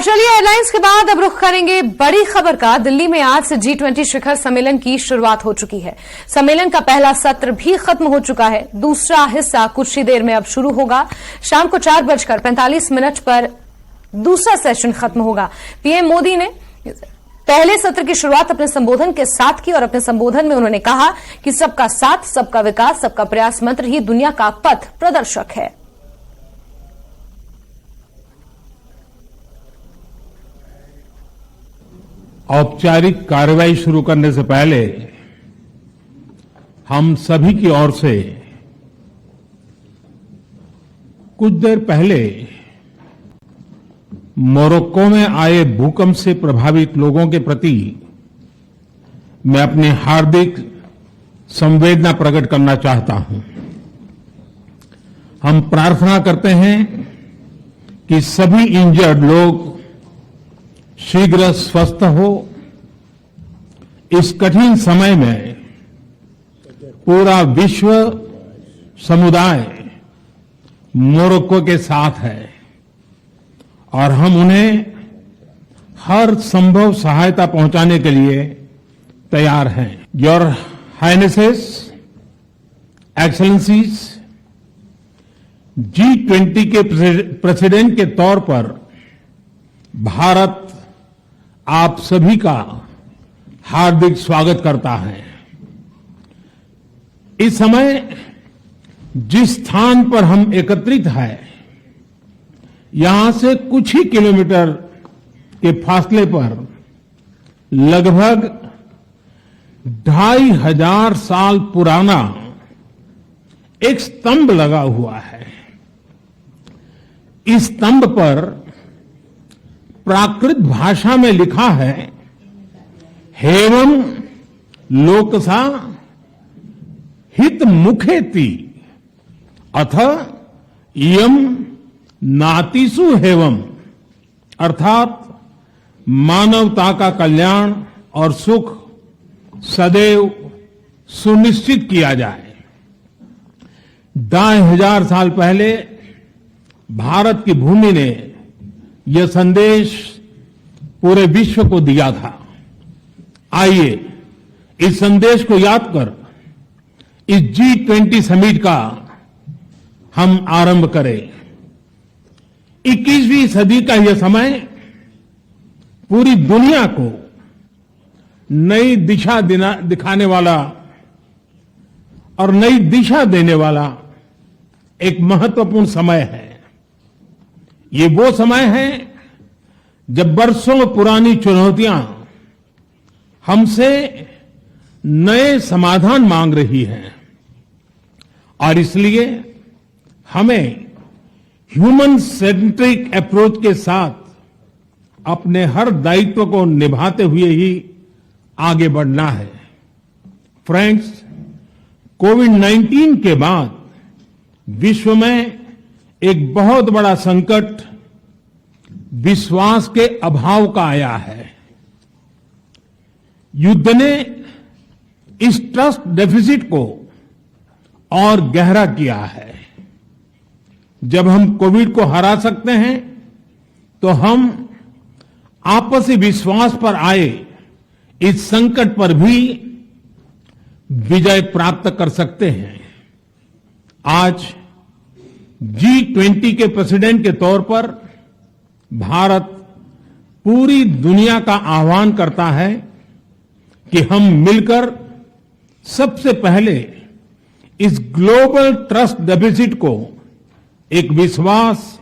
चलिए एयरलाइंस के बाद अब रुख करेंगे बड़ी खबर का। दिल्ली में आज से G20 शिखर सम्मेलन की शुरुआत हो चुकी है। सम्मेलन का पहला सत्र भी खत्म हो चुका है। दूसरा हिस्सा कुछ ही देर में अब शुरू होगा। शाम को 4:45 पर दूसरा सेशन खत्म होगा। पीएम मोदी ने पहले सत्र की शुरुआत अपने संबोधन के साथ की और अपने संबोधन में उन्होंने कहा कि सबका साथ, सबका विकास, सबका प्रयास मंत्र ही दुनिया का पथ प्रदर्शक है। औपचारिक कार्रवाई शुरू करने से पहले हम सभी की ओर से कुछ देर पहले मोरक्को में आए भूकंप से प्रभावित लोगों के प्रति मैं अपनी हार्दिक संवेदना प्रकट करना चाहता हूं। हम प्रार्थना करते हैं कि सभी इंजर्ड लोग शीघ्र स्वस्थ हो। इस कठिन समय में पूरा विश्व समुदाय मोरक्को के साथ है और हम उन्हें हर संभव सहायता पहुंचाने के लिए तैयार हैं। योर हाइनेसेस, एक्सेलेंसीज, G20 के प्रेसिडेंट के तौर पर भारत आप सभी का हार्दिक स्वागत करता है। इस समय जिस स्थान पर हम एकत्रित हैं, यहां से कुछ ही किलोमीटर के फासले पर लगभग 2500 साल पुराना एक स्तंभ लगा हुआ है। इस स्तंभ पर प्राकृत भाषा में लिखा है, हेवम लोकसा हित मुखेति अथ इयम नातिसु हेवम, अर्थात मानवता का कल्याण और सुख सदैव सुनिश्चित किया जाए। 2500 साल पहले भारत की भूमि ने यह संदेश पूरे विश्व को दिया था। आइए इस संदेश को याद कर इस G20 समिट का हम आरंभ करें। 21वीं सदी का यह समय पूरी दुनिया को नई दिशा दिखाने वाला और नई दिशा देने वाला एक महत्वपूर्ण समय है। ये वो समय है जब बरसों पुरानी चुनौतियां हमसे नए समाधान मांग रही हैं और इसलिए हमें ह्यूमन सेंट्रिक अप्रोच के साथ अपने हर दायित्व को निभाते हुए ही आगे बढ़ना है। फ्रेंड्स, कोविड-19 के बाद विश्व में एक बहुत बड़ा संकट विश्वास के अभाव का आया है। युद्ध ने इस ट्रस्ट डेफिसिट को और गहरा किया है। जब हम कोविड को हरा सकते हैं तो हम आपसी विश्वास पर आए इस संकट पर भी विजय प्राप्त कर सकते हैं। आज G20 के प्रेसिडेंट के तौर पर भारत पूरी दुनिया का आह्वान करता है कि हम मिलकर सबसे पहले इस ग्लोबल ट्रस्ट डेफिसिट को एक विश्वास,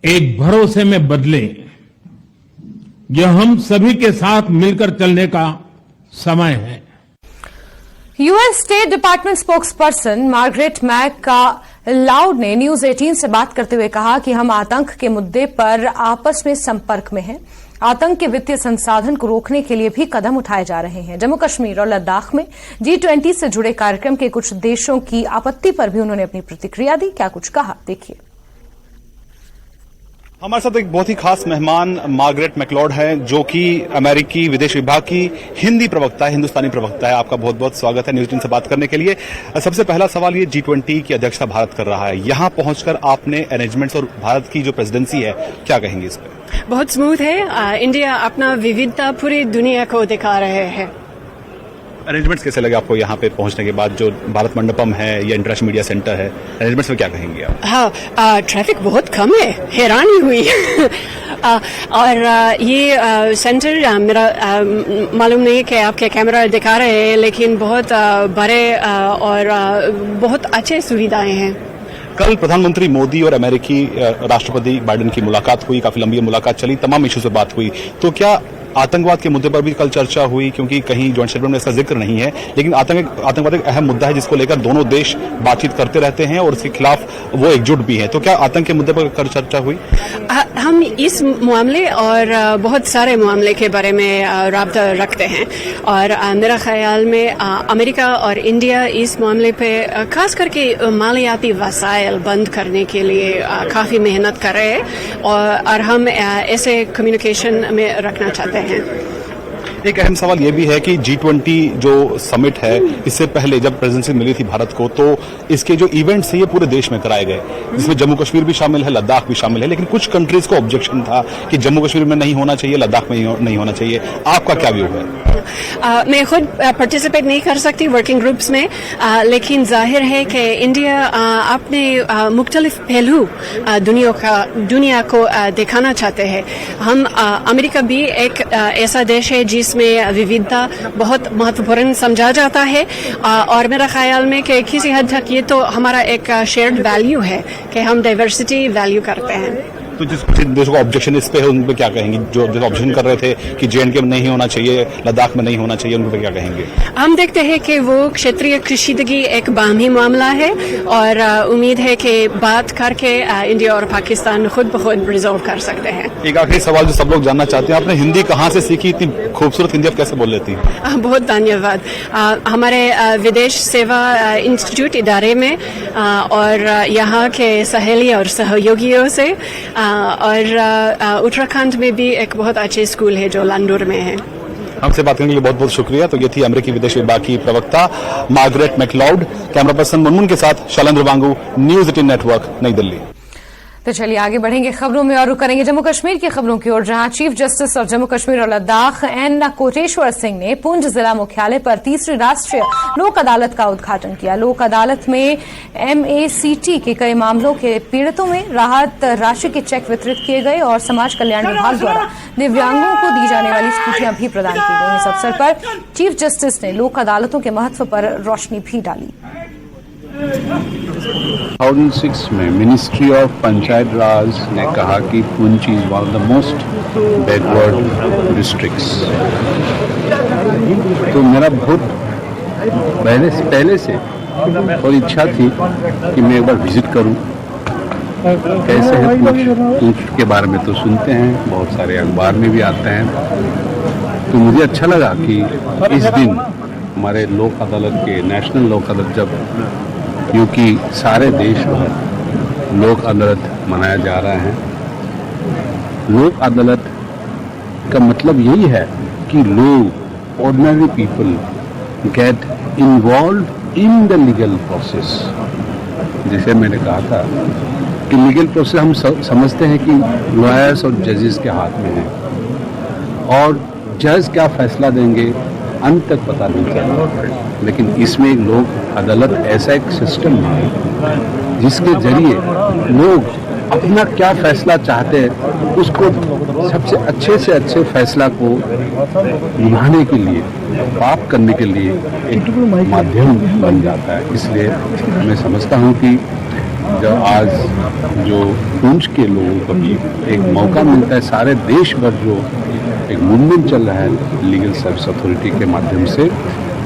एक भरोसे में बदलें। यह हम सभी के साथ मिलकर चलने का समय है। US state department spokesperson Margaret McLeod ने न्यूज 18 से बात करते हुए कहा कि हम आतंक के मुद्दे पर आपस में संपर्क में हैं। आतंक के वित्तीय संसाधन को रोकने के लिए भी कदम उठाए जा रहे हैं। जम्मू कश्मीर और लद्दाख में G20 से जुड़े कार्यक्रम के कुछ देशों की आपत्ति पर भी उन्होंने अपनी प्रतिक्रिया दी। क्या कुछ कहा, देखिए। हमारे साथ एक बहुत ही खास मेहमान मार्गरेट मैकलाउड हैं, जो कि अमेरिकी विदेश विभाग की हिंदी प्रवक्ता है, हिंदुस्तानी प्रवक्ता है। आपका बहुत बहुत स्वागत है न्यूज 18 से बात करने के लिए। सबसे पहला सवाल, ये G20 की अध्यक्षता भारत कर रहा है, यहां पहुंचकर आपने अरेंजमेंट्स और भारत की जो प्रेसिडेंसी है, क्या कहेंगे इस पर? बहुत स्मूथ है। इंडिया अपना विविधता पूरी दुनिया को दिखा रहे हैं। अरेंजमेंट्स कैसे लगे आपको यहाँ पे पहुंचने के बाद? जो भारत मंडपम है या इंटरनेशनल मीडिया सेंटर है, अरेंजमेंट्स में क्या कहेंगे आप? हाँ, ट्रैफिक बहुत कम है, हैरानी हुई। और ये सेंटर मेरा मालूम नहीं कि आपके कैमरा दिखा रहे हैं, लेकिन बहुत बड़े और बहुत अच्छे सुविधाएं हैं। कल प्रधानमंत्री मोदी और अमेरिकी राष्ट्रपति बाइडेन की मुलाकात हुई, काफी लंबी मुलाकात चली, तमाम इश्यूज पे बात हुई। तो क्या आतंकवाद के मुद्दे पर भी कल चर्चा हुई? क्योंकि कहीं जॉइंट स्टेटमेंट में इसका जिक्र नहीं है, लेकिन आतंकवाद एक अहम मुद्दा है जिसको लेकर दोनों देश बातचीत करते रहते हैं और इसके खिलाफ वो एकजुट भी हैं। तो क्या आतंक के मुद्दे पर कल चर्चा हुई? हम इस मामले और बहुत सारे मामले के बारे में राब्ता रखते हैं, और मेरा ख्याल में अमेरिका और इंडिया इस मामले पे खास करके मालियाती वसाइल बंद करने के लिए काफी मेहनत कर रहे हैं, और हम ऐसे कम्युनिकेशन में रखना चाहते हैं। एक अहम सवाल ये भी है कि G20 जो समिट है, इससे पहले जब प्रेसिडेंसी मिली थी भारत को, तो इसके जो इवेंट्स हैं ये पूरे देश में कराए गए, जिसमें जम्मू कश्मीर भी शामिल है, लद्दाख भी शामिल है, लेकिन कुछ कंट्रीज को ऑब्जेक्शन था कि जम्मू कश्मीर में नहीं होना चाहिए, लद्दाख में नहीं होना चाहिए। आपका क्या व्यू है? मैं खुद पार्टिसिपेट नहीं कर सकती वर्किंग ग्रुप्स में, लेकिन जाहिर है कि इंडिया अपने मुख्तलिफ पहलू दुनिया को दिखाना चाहते हैं। हम अमेरिका भी एक ऐसा देश है जिसमें विविधता बहुत महत्वपूर्ण समझा जाता है, और मेरा ख्याल में कि किसी हद तक ये तो हमारा एक शेयर्ड वैल्यू है कि हम डाइवर्सिटी वैल्यू करते हैं। तो जिस देशों का ऑब्जेक्शन इस पे है, उन पे क्या कहेंगे? जो ऑब्जेक्शन कर रहे थे कि J&K में नहीं होना चाहिए, लद्दाख में नहीं होना चाहिए, उन पे क्या कहेंगे? हम देखते हैं कि वो क्षेत्रीय कशीदगी एक बाहमी मामला है, और उम्मीद है कि बात करके इंडिया और पाकिस्तान खुद ब खुद रिजॉल्व कर सकते हैं। एक आखिरी सवाल जो सब लोग जानना चाहते हैं, आपने हिंदी कहाँ से सीखी? इतनी खूबसूरत हिंदी आप कैसे बोल लेती हैं? बहुत धन्यवाद। हमारे विदेश सेवा इंस्टीट्यूट इदारे में और यहाँ के सहेली और सहयोगियों से, और उत्तराखंड में भी एक बहुत अच्छे स्कूल है जो लांडोर में है। हमसे बात करने के लिए बहुत बहुत शुक्रिया। तो ये थी अमेरिकी विदेश विभाग की प्रवक्ता Margaret McLeod. Camera person Munmun के साथ शैलेंद्र वांगू, न्यूज 18 नेटवर्क, नई दिल्ली। तो चलिए आगे बढ़ेंगे खबरों में और रुक करेंगे जम्मू कश्मीर की खबरों की ओर, जहां chief justice of Jammu Kashmir और लद्दाख एन कोटेश्वर सिंह ने पुंछ जिला मुख्यालय पर तीसरी राष्ट्रीय लोक अदालत का उद्घाटन किया। लोक अदालत में MACT के कई मामलों के पीड़ितों में राहत राशि के चेक वितरित किए गए और समाज कल्याण विभाग द्वारा दिव्यांगों को दी जाने वाली स्कूटियां भी प्रदान की गई। इस अवसर पर चीफ जस्टिस ने लोक अदालतों के महत्व पर रोशनी भी डाली। 2006 में मिनिस्ट्री ऑफ पंचायत राज ने कहा कि Poonch is one of the most backward districts. तो मेरा बहुत पहले से और इच्छा थी कि मैं एक बार विजिट करूं। कैसे है पुंछ के बारे में तो सुनते हैं, बहुत सारे अखबार में भी आते हैं। तो मुझे अच्छा लगा कि इस दिन हमारे लोक अदालत के नेशनल लोक अदालत, जब क्योंकि सारे देश में लोक अदालत मनाया जा रहा है। लोक अदालत का मतलब यही है कि लोग, ordinary people, get involve in the legal process. जैसे मैंने कहा था कि लीगल प्रोसेस हम समझते हैं कि लॉयर्स और जजेस के हाथ में है, और जज क्या फैसला देंगे अंत तक पता नहीं चलता। लेकिन इसमें एक लोक अदालत ऐसा एक सिस्टम है जिसके जरिए लोग अपना क्या फैसला चाहते हैं, उसको सबसे अच्छे फैसला को निभाने के लिए, प्राप्त करने के लिए एक माध्यम बन जाता है। इसलिए मैं समझता हूँ कि जब आज जो पुंछ के लोगों को भी एक मौका मिलता है, सारे देश भर जो एक मूवमेंट चल रहा है लीगल सर्विस अथॉरिटी के माध्यम से,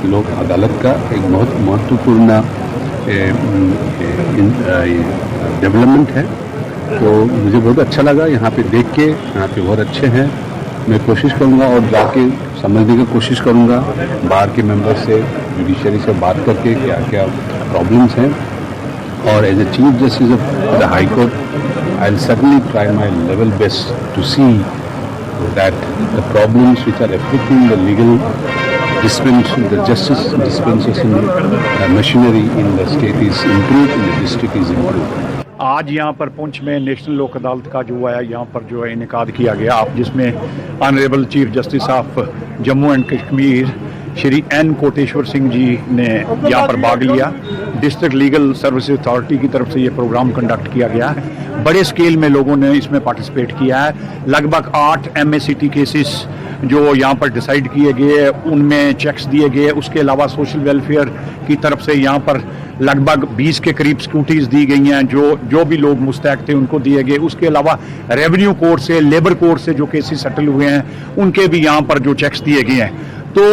लोक अदालत का एक बहुत महत्वपूर्ण डेवलपमेंट है। तो मुझे बहुत अच्छा लगा यहाँ पे देख के। यहाँ पे बहुत अच्छे हैं। मैं कोशिश करूँगा और जाके समझने की कोशिश करूँगा बार के मेंबर से, जुडिशरी से बात करके क्या क्या प्रॉब्लम्स हैं। और as a chief justice of the high court, I will certainly try my level best to see that the problems which are affecting the legal dispensation, the justice dispensation machinery in the state is improved, in the district is improved. आज यहाँ पर पुंछ में national लोक अदालत का जो है यहाँ पर जो है इनेकाद किया गया, आप जिसमें honourable chief justice of Jammu and Kashmir Shri N Koteshwar Singh ji ने यहाँ पर भाग लिया। डिस्ट्रिक्ट लीगल सर्विसेज अथॉरिटी की तरफ से ये प्रोग्राम कंडक्ट किया गया है। बड़े स्केल में लोगों ने इसमें पार्टिसिपेट किया है। लगभग 8 MACT केसेस जो यहाँ पर डिसाइड किए गए, उनमें चेक्स दिए गए। उसके अलावा सोशल वेलफेयर की तरफ से यहाँ पर लगभग 20 के करीब स्कूटीज दी गई हैं, जो भी लोग मुस्तैक थे उनको दिए गए। उसके अलावा रेवेन्यू कोर्ट से, लेबर कोर्ट से जो केसेस सेटल हुए हैं उनके भी यहाँ पर जो चेक्स दिए गए हैं। तो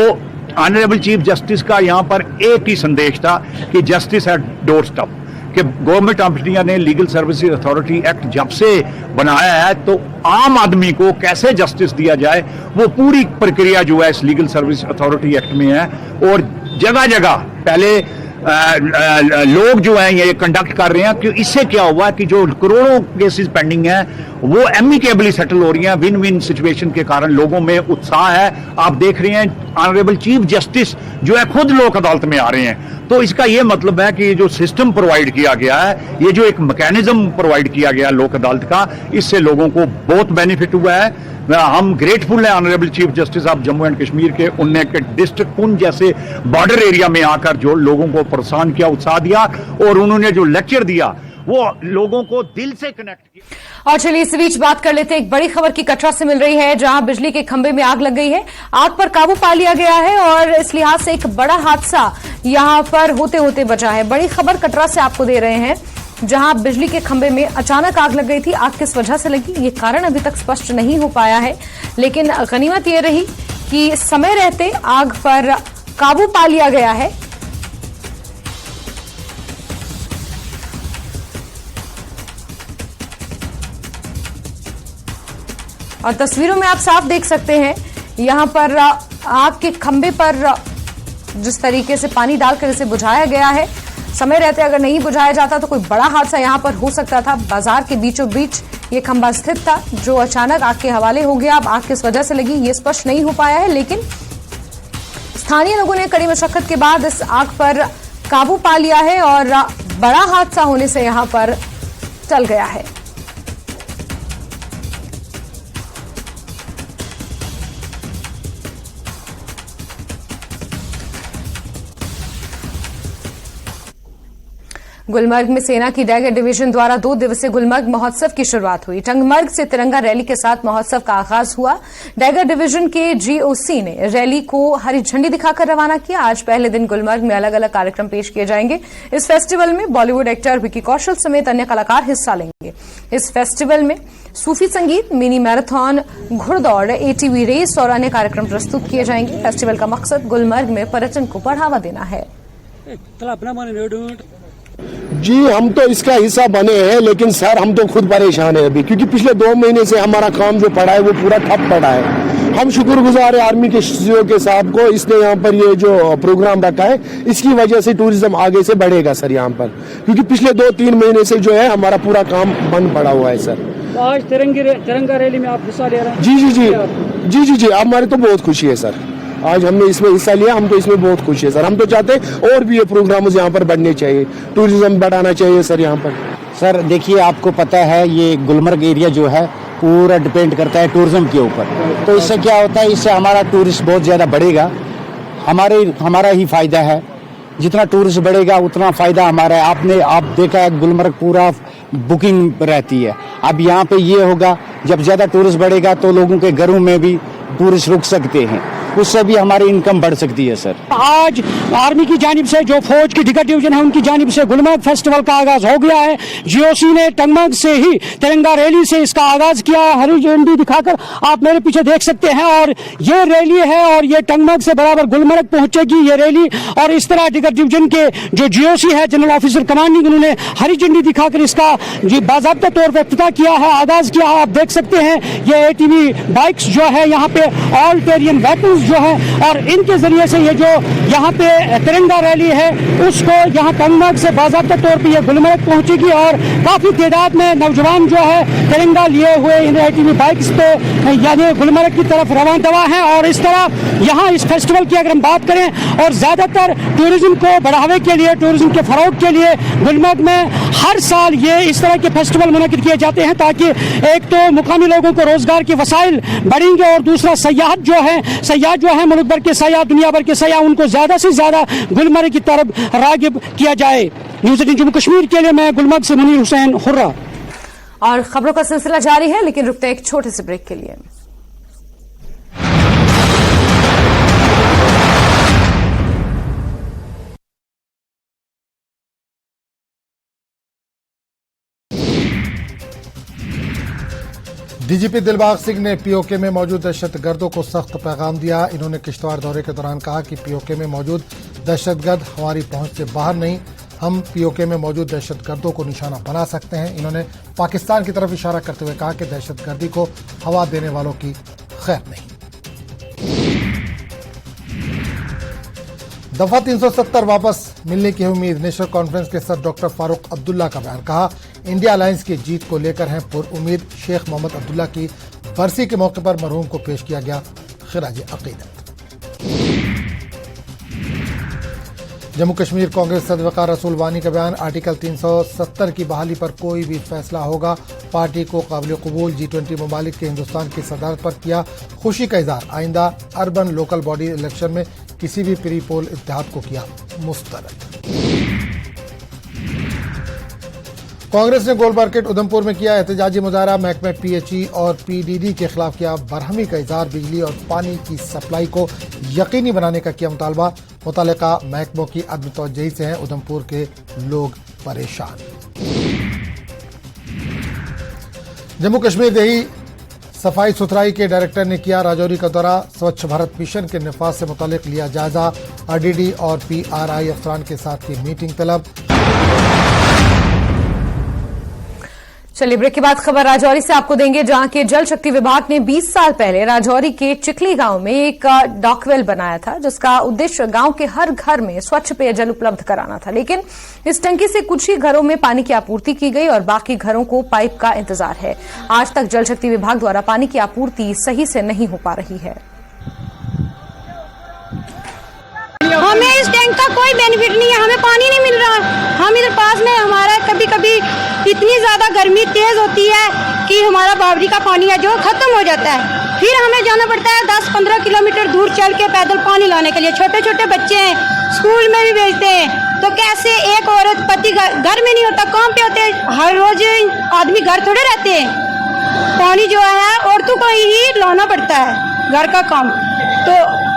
ऑनरेबल चीफ जस्टिस का यहाँ पर एक ही संदेश था कि जस्टिस एट डोर स्टेप, कि गवर्नमेंट ऑफ इंडिया ने लीगल सर्विसेज अथॉरिटी एक्ट जब से बनाया है तो आम आदमी को कैसे जस्टिस दिया जाए, वो पूरी प्रक्रिया जो है इस लीगल सर्विस अथॉरिटी एक्ट में है। और जगह जगह पहले लोग जो हैं ये कंडक्ट कर रहे हैं कि इससे क्या हुआ कि जो करोड़ों केसेस पेंडिंग हैं वो एमिकेबली सेटल हो रही हैं। विन विन सिचुएशन के कारण लोगों में उत्साह है। आप देख रहे हैं ऑनरेबल चीफ जस्टिस जो है खुद लोक अदालत में आ रहे हैं। तो इसका ये मतलब है कि जो सिस्टम प्रोवाइड किया गया है, ये जो एक मैकेनिज्म प्रोवाइड किया गया लोक अदालत का, इससे लोगों को बहुत बेनिफिट हुआ है। हम ग्रेटफुल हैं honourable chief justice of Jammu and Kashmir के, उनने के डिस्ट्रिक्ट पुंछ जैसे बॉर्डर एरिया में आकर जो लोगों को प्रोत्साहन किया, उत्साह दिया, और उन्होंने जो लेक्चर दिया वो लोगों को दिल से कनेक्ट किया। और चलिए इस बीच बात कर लेते हैं, एक बड़ी खबर की कटरा से मिल रही है, जहां बिजली के खंभे में आग लग गई है। आग पर काबू पा लिया गया है और इस लिहाज से एक बड़ा हादसा यहां पर होते होते बचा है। बड़ी खबर कटरा से आपको दे रहे हैं, जहां बिजली के खंभे में अचानक आग लग गई थी। आग किस वजह से लगी ये कारण अभी तक स्पष्ट नहीं हो पाया है, लेकिन गनीमत ये रही कि समय रहते आग पर काबू पा लिया गया है। और तस्वीरों में आप साफ देख सकते हैं, यहां पर आग के खंभे पर जिस तरीके से पानी डालकर इसे बुझाया गया है। समय रहते अगर नहीं बुझाया जाता तो कोई बड़ा हादसा यहां पर हो सकता था। बाजार के बीचों बीच ये खंभा स्थित था, जो अचानक आग के हवाले हो गया। अब आग किस वजह से लगी ये स्पष्ट नहीं हो पाया है, लेकिन स्थानीय लोगों ने कड़ी मशक्कत के बाद इस आग पर काबू पा लिया है और बड़ा हादसा होने से यहां पर टल गया है। गुलमर्ग में सेना की डैगर डिवीजन द्वारा 2 दिवसीय गुलमर्ग महोत्सव की शुरुआत हुई। टंगमर्ग से तिरंगा रैली के साथ महोत्सव का आगाज हुआ। डैगर डिवीजन के GOC ने रैली को हरी झंडी दिखाकर रवाना किया। आज पहले दिन गुलमर्ग में अलग अलग कार्यक्रम पेश किए जाएंगे। इस फेस्टिवल में बॉलीवुड एक्टर विकी कौशल समेत अन्य कलाकार हिस्सा लेंगे। इस फेस्टिवल में सूफी संगीत, मिनी मैराथन, घुड़दौड़, ATV रेस और अन्य कार्यक्रम प्रस्तुत किए जाएंगे। फेस्टिवल का मकसद गुलमर्ग में पर्यटन को बढ़ावा देना है। जी हम तो इसका हिस्सा बने हैं, लेकिन सर हम तो खुद परेशान हैं अभी, क्योंकि पिछले 2 महीने से हमारा काम जो पड़ा है वो पूरा ठप पड़ा है। हम शुक्रगुजार है आर्मी के सीओ के साहब को, इसने यहाँ पर ये जो प्रोग्राम रखा है, इसकी वजह से टूरिज्म आगे से बढ़ेगा सर यहाँ पर, क्योंकि पिछले 2-3 महीने से जो है हमारा पूरा काम बंद पड़ा हुआ है सर। आज तिरंगा रैली में आप हिस्सा ले रहे हैं? जी, हमारे तो बहुत खुशी है सर, आज हमने इसमें हिस्सा लिया, हमको इसमें बहुत खुशी है सर। हम तो चाहते हैं और भी ये प्रोग्राम यहाँ पर बढ़ने चाहिए, टूरिज्म बढ़ाना चाहिए सर यहाँ पर। सर देखिए, आपको पता है ये गुलमर्ग एरिया जो है पूरा डिपेंड करता है टूरिज्म के ऊपर। तो इससे क्या होता है, इससे हमारा टूरिस्ट बहुत ज़्यादा बढ़ेगा, हमारा ही फायदा है। जितना टूरिस्ट बढ़ेगा उतना फायदा हमारा है। आप देखा है गुलमर्ग पूरा बुकिंग रहती है। अब यहाँ पे ये होगा, जब ज़्यादा टूरिस्ट बढ़ेगा तो लोगों के घरों में भी टूरिस्ट रुक सकते हैं, उससे भी हमारी इनकम बढ़ सकती है सर। आज आर्मी की जानिब से जो फौज की टिकट डिवीजन है उनकी जानिब से गुलमर्ग फेस्टिवल का आगाज हो गया है। GOC ने टंगमर्ग से ही तिरंगा रैली से इसका आगाज किया है, हरी झंडी दिखाकर आप मेरे पीछे देख सकते हैं। और ये रैली है और ये टंगमर्ग से बराबर गुलमर्ग पहुंचेगी ये रैली। और इस तरह टिकट डिवीजन के जो GOC है, जनरल ऑफिसर कमांडिंग, उन्होंने हरी झंडी दिखाकर इसका बाकायदा तौर पर इफ्तिताह किया है, आगाज किया है। आप देख सकते हैं ये ATV बाइक्स जो है यहाँ पे ऑल टेरियन वेपन्स जो है, और इनके जरिए से ये जो यहाँ पे तिरंगा रैली है उसको यहाँ टंगमर्ग से बाज़ाब्ता तौर पे ये गुलमर्ग पहुँचेगी और काफ़ी तादाद में नौजवान जो है तिरंगा लिए हुए इन ATV बाइक्स पे यानी गुलमर्ग की तरफ रवाना हैं। और इस तरह यहाँ इस फेस्टिवल की अगर हम बात करें और ज़्यादातर टूरिज्म को बढ़ावे के लिए, टूरिज्म के फ़रोग के लिए गुलमर्ग में हर साल ये इस तरह के फेस्टिवल मुनक़िद किए जाते हैं ताकि एक तो मुकामी लोगों को रोज़गार के वसाइल बढ़ेंगे और दूसरा सयाहत जो है मुल्क भर के सयाह, दुनिया भर के सयाह, उनको ज़्यादा से ज़्यादा गुलमर्ग की तरफ राग़िब किया जाए। न्यूज़ 18 जम्मू कश्मीर के लिए मैं गुलमर्ग से मुनीर हुसैन हुर्रा। और खबरों का सिलसिला जारी है, लेकिन रुकते हैं एक छोटे से ब्रेक के लिए। डीजीपी दिलबाग सिंह ने पीओके में मौजूद दहशतगर्दों को सख्त पैगाम दिया। इन्होंने किश्तवाड़ दौरे के दौरान कहा कि पीओके में मौजूद दहशतगर्द हमारी पहुंच से बाहर नहीं, हम पीओके में मौजूद दहशतगर्दों को निशाना बना सकते हैं। इन्होंने पाकिस्तान की तरफ इशारा करते हुए कहा कि दहशतगर्दी को हवा देने वालों की खैर नहीं। दफा 370 वापस मिलने की उम्मीद, नेशनल कॉन्फ्रेंस के सर डॉक्टर फारूक अब्दुल्ला का बयान। कहा इंडिया अलायंस की जीत को लेकर हैं पुरउम्मीद। शेख मोहम्मद अब्दुल्ला की बरसी के मौके पर मरहूम को पेश किया गया खिराज अकीदत। जम्मू कश्मीर कांग्रेस सदर वक़ार रसूल वानी का बयान, आर्टिकल 370 की बहाली पर कोई भी फैसला होगा, पार्टी को काबिल कबूल। G20 ममालिक के हिंदुस्तान की सदारत पर किया खुशी का इजहार। आइंदा अर्बन लोकल बॉडी इलेक्शन में किसी भी प्री पोल इत्तेहाद को किया मुस्तरद। कांग्रेस ने गोल मार्केट उधमपुर में किया एहतजाजी मुजाहरा। महकमे PHE और PDD के खिलाफ किया बरहमी का इजहार। बिजली और पानी की सप्लाई को यकीनी बनाने का किया मुतालबा। मुतल्लिका महकमों की अदम तवज्जुही से हैं उधमपुर के लोग परेशान। जम्मू कश्मीर देही सफाई सुथराई के डायरेक्टर ने किया राजौरी का दौरा। स्वच्छ भारत मिशन के निफाज से मुतालिक लिया जायजा। RDD और PRI अफसरान के साथ की मीटिंग तलब। चलिए ब्रेक के बाद खबर राजौरी से आपको देंगे, जहां के जल शक्ति विभाग ने 20 साल पहले राजौरी के चिखली गांव में एक डॉकवेल बनाया था, जिसका उद्देश्य गांव के हर घर में स्वच्छ पेयजल उपलब्ध कराना था। लेकिन इस टंकी से कुछ ही घरों में पानी की आपूर्ति की गई और बाकी घरों को पाइप का इंतजार है। आज तक जल शक्ति विभाग द्वारा पानी की आपूर्ति सही से नहीं हो पा रही है। हमें इस टैंक का कोई बेनिफिट नहीं है, हमें पानी नहीं मिल रहा। हम इधर पास में हमारा कभी कभी इतनी ज्यादा गर्मी तेज होती है कि हमारा बावड़ी का पानी है जो खत्म हो जाता है। फिर हमें जाना पड़ता है 10-15 किलोमीटर दूर चल के पैदल पानी लाने के लिए। छोटे छोटे बच्चे हैं, स्कूल में भी भेजते हैं, तो कैसे एक औरत पति घर में नहीं होता, काम पे होते हैं, हर रोज आदमी घर थोड़े रहते हैं। पानी जो है औरतों को ही लाना पड़ता है घर का काम। तो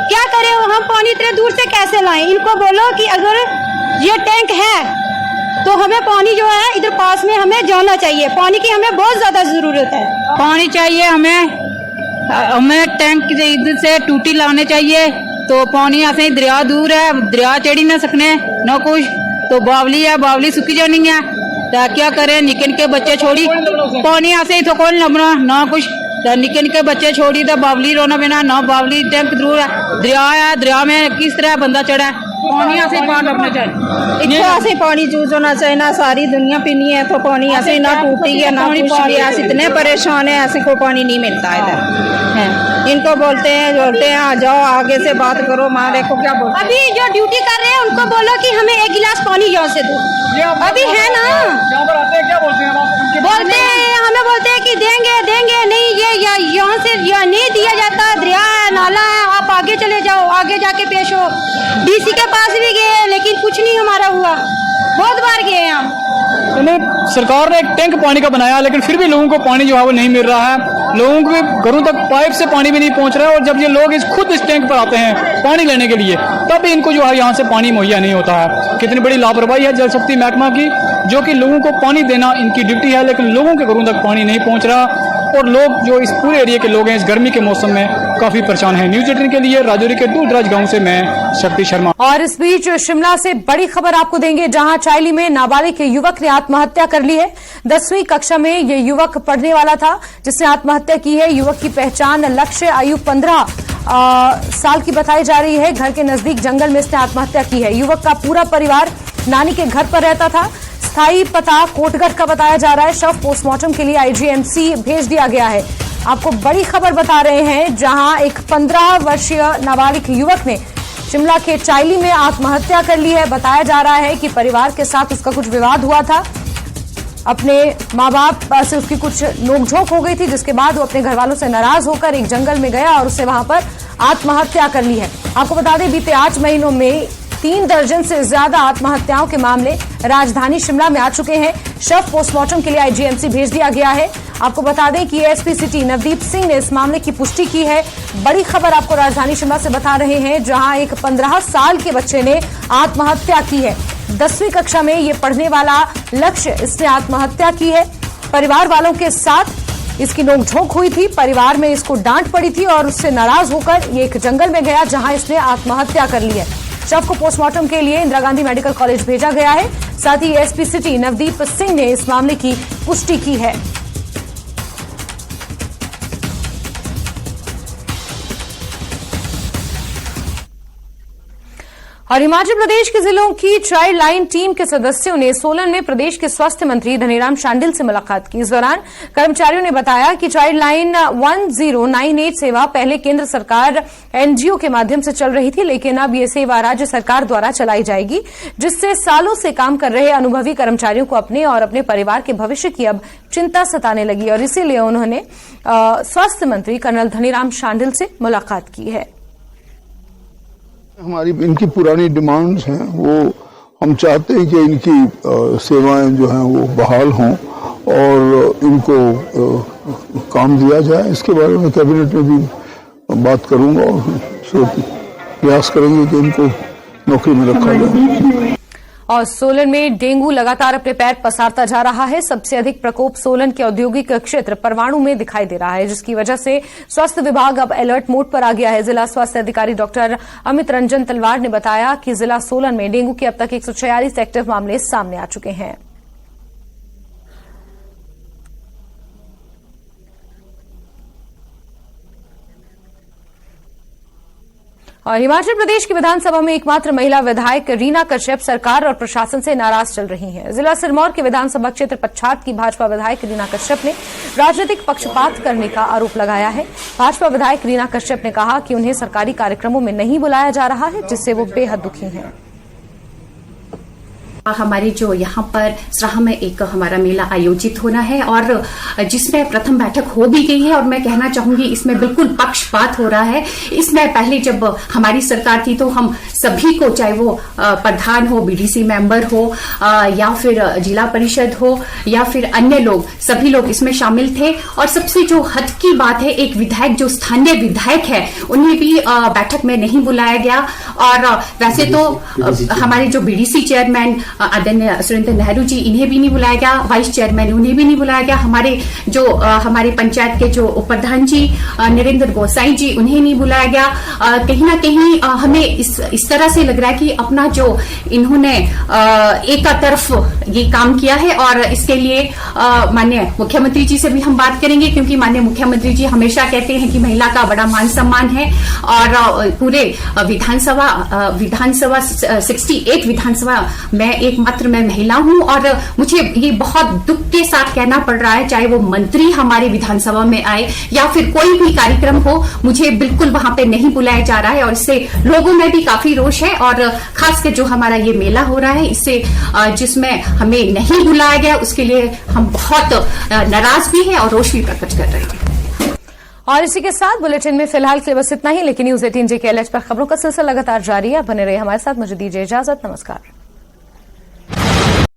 क्या करें, हम पानी इतने दूर से कैसे लाएं? इनको बोलो कि अगर ये टैंक है तो हमें पानी जो है इधर पास में हमें जाना चाहिए। पानी की हमें बहुत ज्यादा जरूरत है, पानी चाहिए हमें टैंक इधर से टूटी लाने चाहिए। तो पानी ऐसे दरिया दूर है, दरिया चढ़ी ना सकने ना कुछ, तो बावली है, बावली सूखी जानी है। तो क्या करें, निकन के बच्चे छोड़ी पानी ऐसे ही तो कौन लबना ना कुछ, निके निके बच्चे छोड़ी तो बावली रोना बिना ना बावली टैंक दूर है, दरिया है, दरिया में किस तरह बंदा चढ़ा पानी ऐसे पार लगना चाहिए। ऐसे पानी यूज होना चाहिए ना, सारी दुनिया पीनी है तो पानी ऐसे ना टूटी है ना कुछ भी। ऐसे इतने परेशान है, ऐसे को पानी नहीं मिलता इधर। इनको बोलते हैं आ जाओ आगे से बात करो, हमारे को क्या बोलते हैं? अभी जो ड्यूटी कर रहे हैं उनको बोलो कि हमें 1 गिलास पानी यहाँ से दो। अभी है ना, क्या बोलते हैं हमें बोलते हैं कि देंगे नहीं, ये यहाँ से नहीं दिया जाता, दरिया है, नाला है, आप आगे चले जाओ, आगे जाके पेश हो। DC के पास भी गए लेकिन कुछ नहीं हमारा हुआ, बहुत बार गए हम। सरकार ने एक टैंक पानी का बनाया, लेकिन फिर भी लोगों को पानी जो है वो नहीं मिल रहा है। लोगों के घरों तक पाइप से पानी भी नहीं पहुंच रहा है, और जब ये लोग खुद इस टैंक पर आते हैं पानी लेने के लिए, तब भी इनको जो है यहाँ से पानी मुहैया नहीं होता है। कितनी बड़ी लापरवाही है जल शक्ति महकमा की, जो कि लोगों को पानी देना इनकी ड्यूटी है, लेकिन लोगों के घरों तक पानी नहीं पहुँच रहा। और लोग जो इस पूरे एरिया के लोग हैं इस गर्मी के मौसम में काफी परेशान है। न्यूज 18 के लिए राजौरी के दूरदराज गांव से मैं शक्ति शर्मा। और इस बीच शिमला से बड़ी खबर आपको देंगे, जहां चाइली में नाबालिग युवक ने आत्महत्या कर ली है। 10वीं कक्षा में ये युवक पढ़ने वाला था जिसने आत्महत्या की है। युवक की पहचान लक्ष्य, आयु 15 साल की बताई जा रही है। घर के नजदीक जंगल में इसने आत्महत्या की है। युवक का पूरा परिवार नानी के घर पर रहता था। स्थायी पता कोटगढ़ का बताया जा रहा है। शव पोस्टमार्टम के लिए आईजीएमसी भेज दिया गया है। आपको बड़ी खबर बता रहे हैं, जहां एक 15 वर्षीय नाबालिग युवक ने शिमला के चाइली में आत्महत्या कर ली है। बताया जा रहा है कि परिवार के साथ उसका कुछ विवाद हुआ था। अपने मां बाप से उसकी कुछ नोकझोंक हो गई थी, जिसके बाद वो अपने घर वालों से नाराज होकर एक जंगल में गया और उसने वहां पर आत्महत्या कर ली है। आपको बता दें, बीते 8 महीनों में 3 दर्जन से ज्यादा आत्महत्याओं के मामले राजधानी शिमला में आ चुके हैं। शव पोस्टमार्टम के लिए आईजीएमसी भेज दिया गया है। आपको बता दें कि एसपी सिटी नवदीप सिंह ने इस मामले की पुष्टि की है। बड़ी खबर आपको राजधानी शिमला से बता रहे हैं, जहां एक 15 साल के बच्चे ने आत्महत्या की है। 10वीं कक्षा में ये पढ़ने वाला लक्ष्य, इसने आत्महत्या की है। परिवार वालों के साथ इसकी नोकझोंक हुई थी। परिवार में इसको डांट पड़ी थी और उससे नाराज होकर ये एक जंगल में गया, जहां इसने आत्महत्या कर ली है। शव को पोस्टमार्टम के लिए इंदिरा गांधी मेडिकल कॉलेज भेजा गया है। साथ ही एसपी सिटी नवदीप सिंह ने इस मामले की पुष्टि की है। और हिमाचल प्रदेश के जिलों की चाइल्ड लाइन टीम के सदस्यों ने सोलन में प्रदेश के स्वास्थ्य मंत्री धनीराम शांडिल से मुलाकात की। इस दौरान कर्मचारियों ने बताया कि चाइल्ड लाइन 1098 सेवा पहले केंद्र सरकार एनजीओ के माध्यम से चल रही थी, लेकिन अब ये सेवा राज्य सरकार द्वारा चलाई जाएगी, जिससे सालों से काम कर रहे अनुभवी कर्मचारियों को अपने और अपने परिवार के भविष्य की अब चिंता सताने लगी। और इसीलिए उन्होंने स्वास्थ्य मंत्री कर्नल धनीराम शांडिल से मुलाकात की है। हमारी इनकी पुरानी डिमांड्स हैं, वो हम चाहते हैं कि इनकी सेवाएं जो हैं वो बहाल हों और इनको काम दिया जाए। इसके बारे में कैबिनेट में भी बात करूंगा और प्रयास करेंगे कि इनको नौकरी में रखा जाए। और सोलन में डेंगू लगातार अपने पैर पसारता जा रहा है। सबसे अधिक प्रकोप सोलन के औद्योगिक क्षेत्र परवाणु में दिखाई दे रहा है, जिसकी वजह से स्वास्थ्य विभाग अब अलर्ट मोड पर आ गया है। जिला स्वास्थ्य अधिकारी डॉक्टर अमित रंजन तलवार ने बताया कि जिला सोलन में डेंगू के अब तक 146 एक्टिव मामले सामने आ चुके हैं। और हिमाचल प्रदेश की विधानसभा में एकमात्र महिला विधायक रीना कश्यप सरकार और प्रशासन से नाराज चल रही हैं। जिला सिरमौर के विधानसभा क्षेत्र पच्छाद की भाजपा विधायक रीना कश्यप ने राजनीतिक पक्षपात करने का आरोप लगाया है। भाजपा विधायक रीना कश्यप ने कहा कि उन्हें सरकारी कार्यक्रमों में नहीं बुलाया जा रहा है, जिससे वो बेहद दुखी हैं। हमारे जो यहाँ पर सराह में एक हमारा मेला आयोजित होना है और जिसमें प्रथम बैठक हो भी गई है और मैं कहना चाहूंगी इसमें बिल्कुल पक्षपात हो रहा है। इसमें पहले जब हमारी सरकार थी तो हम सभी को, चाहे वो प्रधान हो, बीडीसी मेंबर हो या फिर जिला परिषद हो या फिर अन्य लोग, सभी लोग इसमें शामिल थे। और सबसे जो हद की बात है, एक विधायक जो स्थानीय विधायक है उन्हें भी बैठक में नहीं बुलाया गया। और वैसे तो हमारे जो बीडीसी चेयरमैन आदरणीय सुरेंद्र नेहरू जी, इन्हें भी नहीं बुलाया गया। वाइस चेयरमैन, उन्हें भी नहीं बुलाया गया। हमारे पंचायत के जो प्रधान जी नरेंद्र गोसाई जी, उन्हें नहीं बुलाया गया। कहीं ना कहीं हमें इस तरह से लग रहा है कि अपना जो इन्होंने एक तरफ ये काम किया है और इसके लिए माननीय मुख्यमंत्री जी से भी हम बात करेंगे, क्योंकि माननीय मुख्यमंत्री जी हमेशा कहते हैं कि महिला का बड़ा मान सम्मान है। और पूरे विधानसभा 68 विधानसभा में एकमात्र मैं महिला हूं और मुझे ये बहुत दुख के साथ कहना पड़ रहा है, चाहे वो मंत्री हमारी विधानसभा में आए या फिर कोई भी कार्यक्रम हो, मुझे बिल्कुल वहां पे नहीं बुलाया जा रहा है। और इससे लोगों में भी काफी रोष है और खासकर जो हमारा ये मेला हो रहा है, इससे जिसमें हमें नहीं बुलाया गया, उसके लिए हम बहुत नाराज भी हैं और रोष भी प्रकट कर रहे हैं। और इसी के साथ बुलेटिन में फिलहाल के लिए बस इतना ही, लेकिन न्यूज 18 JKLH पर खबरों का सिलसिला लगातार जारी है। बने रहिए हमारे साथ। मुझे दीजिए इजाजत। नमस्कार।